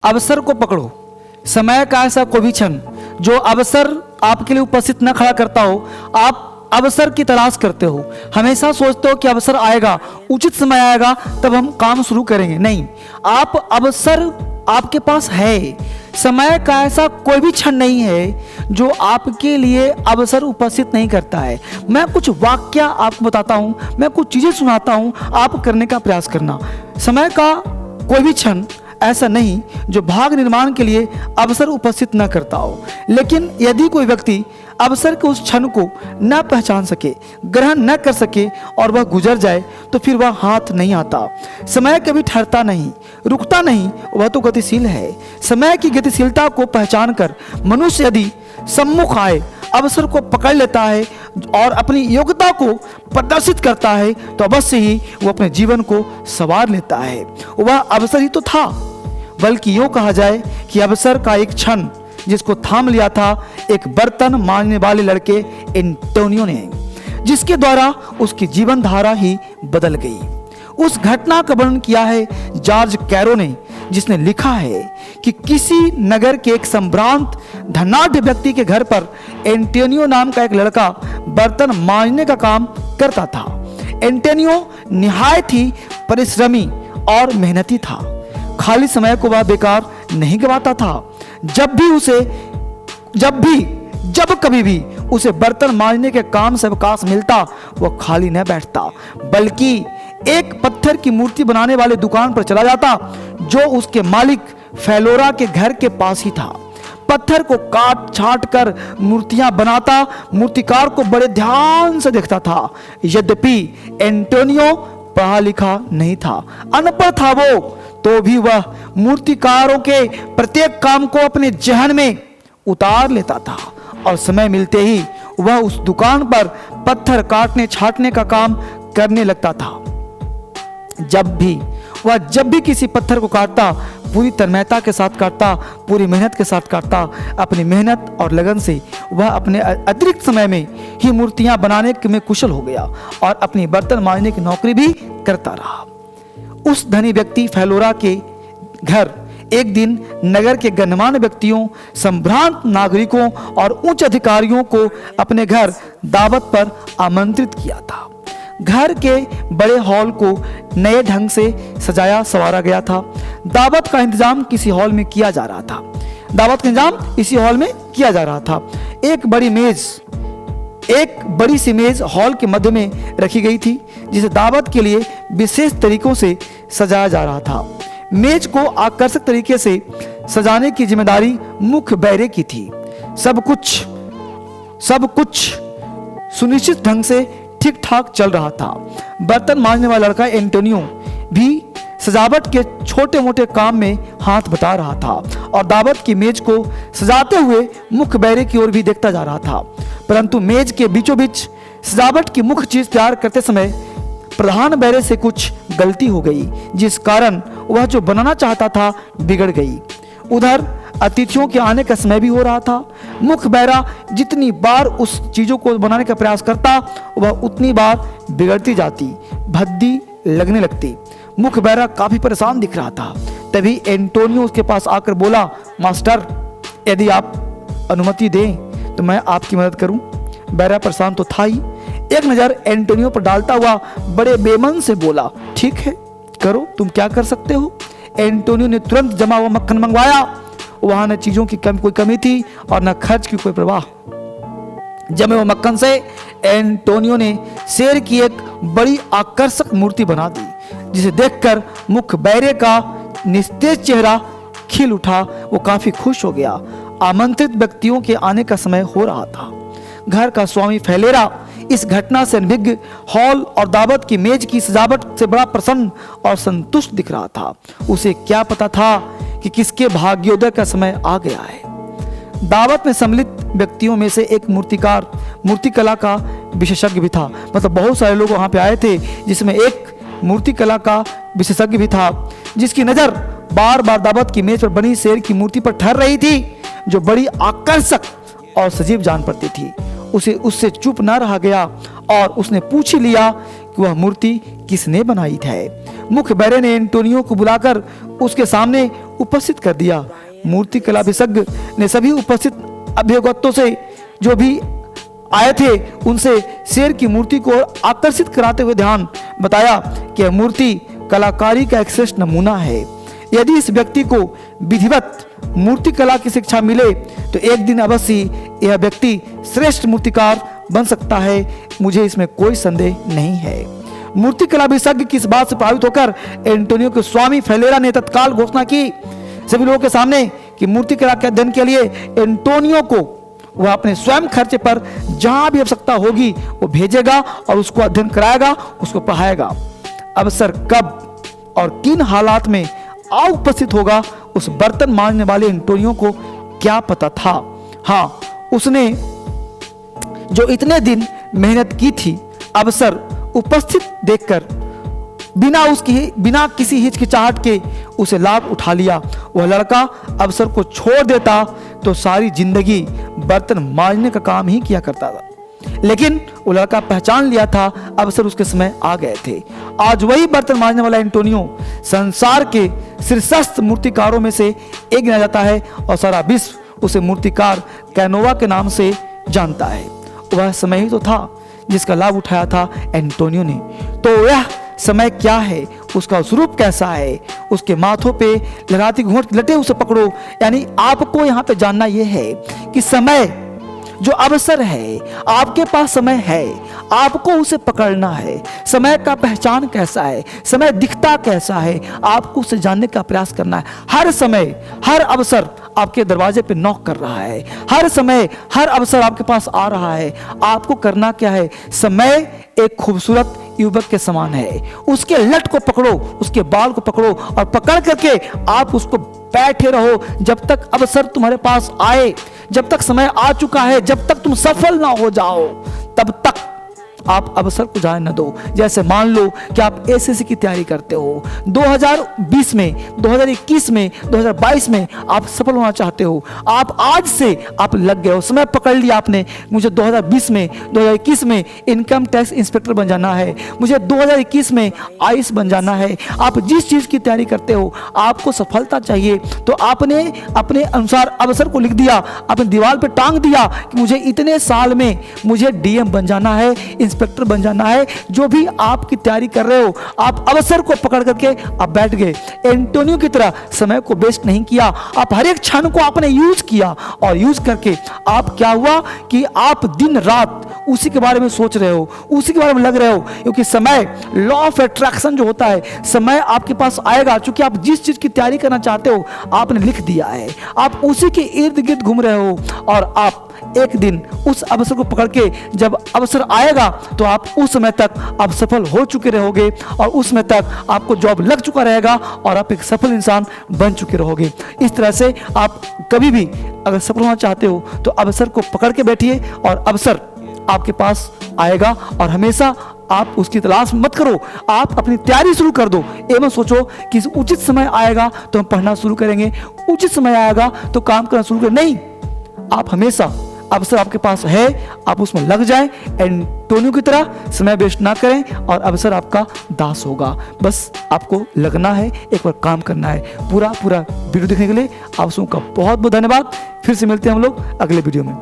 अवसर को पकड़ो। समय का ऐसा कोई भी क्षण जो अवसर आपके लिए उपस्थित न खड़ा करता हो, आप अवसर की तलाश करते हो, हमेशा सोचते हो कि अवसर आएगा, उचित समय आएगा तब हम काम शुरू करेंगे। नहीं, आप अवसर आपके पास है। समय का ऐसा कोई भी क्षण नहीं है जो आपके लिए अवसर उपस्थित नहीं करता है। मैं कुछ वाक्य आपको बताता हूं, मैं कुछ चीजें सुनाता हूं, आप करने का प्रयास करना। समय का कोई भी क्षण ऐसा नहीं जो भाग निर्माण के लिए अवसर उपस्थित न करता हो, लेकिन यदि कोई व्यक्ति अवसर के उस क्षण को न पहचान सके, ग्रहण न कर सके और वह गुजर जाए तो फिर वह हाथ नहीं आता। समय कभी ठहरता नहीं, रुकता नहीं, वह तो गतिशील है। समय की गतिशीलता को पहचान कर मनुष्य यदि सम्मुख आए, अवसर को पकड़ लेता है और अपनी योग्यता को प्रदर्शित करता है तो अवश्य ही वो अपने जीवन को संवार लेता है। वह अवसर ही तो था, बल्कि यूं कहा जाए कि अवसर का एक क्षण जिसको थाम लिया था एक बर्तन मांजने वाले लड़के एंटोनियो ने, जिसके द्वारा उसकी जीवन धारा ही बदल गई। उस घटना का वर्णन किया है जॉर्ज कैरो ने, जिसने लिखा है कि किसी नगर के एक संभ्रांत धनाढ्य व्यक्ति के घर पर एंटोनियो नाम का एक लड़का बर्तन मांजने का काम करता था। एंटोनियो निहायत ही परिश्रमी और मेहनती था। खाली समय को वह बेकार नहीं गवाता था। जब कभी भी उसे बर्तन मांजने के काम से अवकाश मिलता, वह खाली न बैठता, बल्कि एक पत्थर की मूर्ति बनाने वाले दुकान पर चला जाता जो उसके मालिक फेलोरा के घर के पास ही था। पत्थर को काट छाट कर मूर्तियां बनाता, मूर्तिकार को बड़े ध्यान से देखता था। यद्यपि एंटोनियो पढ़ा लिखा नहीं था, अनपढ़ था वो, तो भी वह मूर्तिकारों के प्रत्येक काम को अपने जहन में उतार लेता था और समय मिलते ही वह उस दुकान पर पत्थर काटने छाटने का काम करने लगता था। जब भी किसी पत्थर को काटता, पूरी तन्मयता के साथ काटता, पूरी मेहनत के साथ काटता। अपनी मेहनत और लगन से वह अपने अतिरिक्त समय में ही मूर्तियां बनाने में कुशल हो गया और अपनी बर्तन मांजने की नौकरी भी करता रहा। उस धनी व्यक्ति फेलोरा के घर एक दिन नगर के गणमान्य व्यक्तियों, संभ्रांत नागरिकों और उच्च अधिकारियों को अपने घर दावत पर आमंत्रित किया था। घर के बड़े हॉल को नए ढंग से सजाया संवारा गया था। दावत का इंतजाम इसी हॉल में किया जा रहा था। एक बड़ी सी मेज हॉल के मध्य में रखी गई थी, जिसे दावत के लिए विशेष तरीकों से सजाया जा रहा था। मेज को आकर्षक तरीके से सजाने की जिम्मेदारी मुख्य बैरे की थी। सब कुछ सुनिश्चित ढंग से ठीक ठाक चल रहा था। बर्तन मांजने वाला लड़का एंटोनियो भी सजावट के छोटे मोटे काम में हाथ बटा रहा था और दावत की मेज को सजाते हुए मुख्य बैरे की ओर भी देखता जा रहा था। परंतु मेज के बीचों बीच सजावट की मुख्य चीज तैयार करते समय प्रधान बैरे से कुछ गलती हो गई, जिस कारण वह जो बनाना चाहता था बिगड़ गई। उधर अतिथियों के आने का समय भी हो रहा था। मुख्य बैरा जितनी बार उस चीजों को बनाने का प्रयास करता, वह उतनी बार बिगड़ती जाती, भद्दी लगने लगती। मुख्य बैरा काफी परेशान दिख रहा था। तभी एंटोनियो उसके पास आकर बोला, मास्टर, यदि आप अनुमति दें तो मैं आपकी मदद करूं। बैरा परेशान तो था ही। एक नजर एंटोनियो पर डालता हुआ बड़े बेमन से बोला, ठीक है, करो, तुम क्या कर सकते हो। एंटोनियो ने तुरंत जमा हुआ मक्खन मंगवाया। वहां न चीजों की कोई कमी थी और न खर्च की कोई परवाह। जमे हुए मक्खन से एंटोनियो ने शेर की एक बड़ी आकर्षक मूर्ति बना दी, जिसे देखकर मुख्य बैरे का निस्तेज चेहरा खिल उठा। वो काफी खुश हो गया। आमंत्रित व्यक्तियों के आने का समय हो रहा था। घर का स्वामी फेलेरा इस घटना से अनभिज्ञ हॉल और दावत की मेज की सजावट से बड़ा प्रसन्न और संतुष्ट दिख रहा था। उसे क्या पता था कि किसके भाग्योदय का समय आ गया है। दावत में सम्मिलित व्यक्तियों में से एक मूर्तिकला का विशेषज्ञ भी था। मतलब बहुत सारे लोग वहां पे आए थे, जिसमें एक मूर्तिकला का विशेषज्ञ भी था, जिसकी नजर बार बार दावत की मेज पर बनी शेर की मूर्ति पर ठहर रही थी, जो बड़ी आकर्षक और सजीव जान पड़ती थी। उसे उससे चुप न रहा गया और उसने पूछ ही लिया कि वह मूर्ति किसने बनाई है। मुख्य बैरे ने एंटोनियो को बुलाकर उसके सामने उपस्थित कर दिया। मूर्ति कला विशेषज्ञ ने सभी उपस्थित अभियोक्तों से जो भी आए थे उनसे शेर की मूर्ति को आकर्षित कराते हुए ध्यान बताया कि यह मूर्ति कलाकारी का एक श्रेष्ठ नमूना है। यदि इस व्यक्ति को विधिवत मूर्ति कला की शिक्षा मिले तो एक दिन अवश्य यह व्यक्ति श्रेष्ठ मूर्तिकार बन सकता है, मुझे इसमें कोई संदेह नहीं है। मूर्ति कला विशेषज्ञ की इस बात से प्रभावित होकर एंटोनियो के स्वामी फेलेरा ने तत्काल घोषणा की सभी लोगों के सामने कि मूर्ति कला के अध्ययन के लिए एंटोनियो को वह अपने स्वयं खर्चे पर जहां भी आवश्यकता होगी वो भेजेगा और उसको अध्ययन कराएगा, उसको पढ़ाएगा। अवसर कब और किन हालात में आ उपस्थित होगा उस बर्तन मांजने वाले एंटोनियो को क्या पता था। हाँ, उसने जो इतने दिन मेहनत की थी, अवसर उपस्थित देखकर बिना किसी हिचकिचाहट के उसे लाभ उठा लिया। वह लड़का अवसर को छोड़ देता तो सारी जिंदगी बर्तन मांजने का काम ही किया करता था, लेकिन वो लड़का पहचान लिया था अवसर उसके समय आ गए थे। आज वही बर्तन मांजने वाला एंटोनियो संसार के शीर्षस्थ मूर्तिकारों में से एक गिना जाता है और सारा विश्व उसे मूर्तिकार कैनोवा के नाम से जानता है। वह समय ही तो था जिसका लाभ उठाया था एंटोनियो ने। तो यह समय क्या है, उसका स्वरूप कैसा है, उसके माथों पे लगाती घूंघट की लटे उसे पकड़ो। यानी आपको यहाँ पे जानना यह है कि समय जो अवसर है, आपके पास समय है, आपको उसे पकड़ना है। समय का पहचान कैसा है, समय दिखता कैसा है, आपको उसे जानने का प्रयास करना है। हर समय हर अवसर आपके दरवाजे पे नॉक कर रहा है, हर समय हर अवसर आपके पास आ रहा है। आपको करना क्या है, समय एक खूबसूरत युवक के समान है, उसके लट को पकड़ो, उसके बाल को पकड़ो और पकड़ करके आप उसको बैठे रहो जब तक अवसर तुम्हारे पास आए। जब तक समय आ चुका है, जब तक तुम सफल ना हो जाओ, तब तक आप अवसर को जाने न दो। जैसे मान लो कि आप एसएससी की तैयारी करते हो, 2020 में, 2021 में, 2022 में आप सफल होना चाहते हो। आप आज से आप लग गए हो, समय पकड़ लिया आपने, मुझे 2020 में, 2021 में इनकम टैक्स इंस्पेक्टर बन जाना है, मुझे 2021 में आईएएस बन जाना है। आप जिस चीज की तैयारी करते हो, आपको सफलता चाहिए, तो आपने अपने अनुसार अवसर को लिख दिया, अपने दीवार पर टांग दिया कि मुझे इतने साल में मुझे डीएम बन जाना है, इंस्पेक्टर बन जाना है। जो भी आपकी तैयारी कर रहे हो, आप अवसर को पकड़ करके आप बैठ गए। एंटोनियो की तरह समय को वेस्ट नहीं किया, आप हर एक क्षण को आपने यूज किया और यूज करके आप क्या हुआ कि आप दिन रात उसी के बारे में सोच रहे हो, उसी के बारे में लग रहे हो, क्योंकि समय लॉ ऑफ अट्रैक्शन जो होता है, समय आपके पास आएगा। चूंकि आप जिस चीज की तैयारी करना चाहते हो आपने लिख दिया है, आप उसी के इर्द गिर्द घूम रहे हो और आप एक दिन उस अवसर को पकड़ के जब अवसर आएगा तो आप उस समय तक आप सफल हो चुके रहोगे और उस समय तक आपको जॉब लग चुका रहेगा और आप एक सफल इंसान बन चुके रहोगे। इस तरह से आप कभी भी अगर सफल होना चाहते हो तो अवसर को पकड़ के बैठिए और अवसर आपके पास आएगा। और हमेशा आप उसकी तलाश मत करो, आप अपनी तैयारी शुरू कर दो एवं सोचो कि उचित समय आएगा तो हम पढ़ना शुरू करेंगे, उचित समय आएगा तो काम करना शुरू करें। नहीं, आप हमेशा अवसर आपके पास है, आप उसमें लग जाएं। एंटोनियो की तरह समय वेस्ट ना करें और अवसर आपका दास होगा। बस आपको लगना है, एक बार काम करना है। पूरा वीडियो देखने के लिए आप सबका बहुत बहुत धन्यवाद। फिर से मिलते हैं हम लोग अगले वीडियो में।